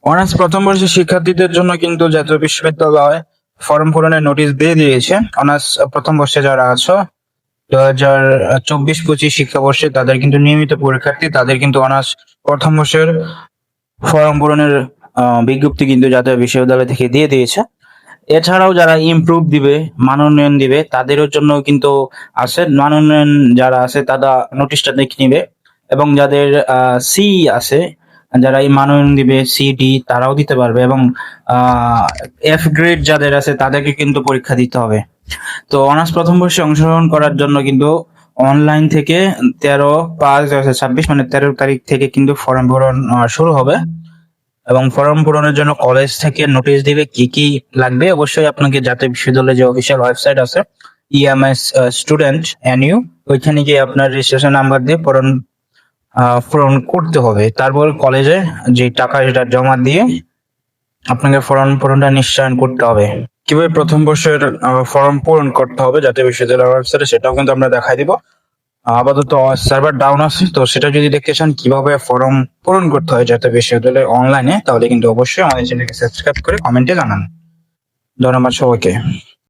Honours প্রথম বর্ষের শিক্ষার্থীদের জন্য কিন্তু জাতীয় বিশ্ববিদ্যালয় ফর্ম পূরণের নোটিশ দিয়ে দিয়েছে। অনার্স প্রথম বর্ষে যারা আছো 2024-25 শিক্ষাবর্ষে তাদের কিন্তু নিয়মিত পরীক্ষার্থী, তাদের কিন্তু অনার্স প্রথম বর্ষের ফর্ম পূরণের বিজ্ঞপ্তি কিন্তু জাতীয় বিশ্ববিদ্যালয় থেকে দিয়ে দিয়েছে। এছাড়াও যারা ইমপ্রুভ দিবে, মান উন্নয়ন দিবে, তাদেরও জন্য কিন্তু আছে। মান উন্নয়ন যারা আছে তারা নোটিশটা দেখে নিবে, এবং যাদের সি আছে, যারা এই মান উন্নয়ন দিবে সি ডি, তারাও দিতে পারবে। এবং এফ গ্রেড যাদের আছে তাদেরকে কিন্তু পরীক্ষা দিতে হবে। তো অনার্স প্রথম বর্ষে অংশগ্রহণ করার জন্য কিন্তু অনলাইন থেকে 13/5/2026 মানে 13 তারিখ থেকে কিন্তু ফর্ম পূরণ শুরু হবে। এবং ফর্ম পূরণের জন্য কলেজ থেকে নোটিশ দিবে কি কি লাগবে। অবশ্যই আপনাকে জাতীয় বিশ্ববিদ্যালয়ের যে অফিসিয়াল ওয়েবসাইট আছে ইএমএস স্টুডেন্ট এনইউ, ওইখানে গিয়ে আপনার রেজিস্ট্রেশন নাম্বার দিয়ে পূরণ করতে হবে। তারপর কলেজে যে টাকা সেটা জমা দিয়ে আপনাকে ফর্ম পূরণটা নিশ্চয়ন করতে হবে। কিভাবে প্রথম বর্ষের ফর্ম পূরণ করতে হবে জাতীয় বিশ্ববিদ্যালয়ের ওয়েবসাইটে, সেটাও কিন্তু আমরা দেখাই দিব। আপাতত সার্ভার ডাউন আছে, তো সেটা যদি দেখতে চান কিভাবে ফর্ম পূরণ করতে হয় জাতীয় বিশ্ববিদ্যালয়ে অনলাইনে, তাহলে কিন্তু অবশ্যই আমাদের চ্যানেলকে সাবস্ক্রাইব করে কমেন্টে জানান। ধন্যবাদ সবাইকে।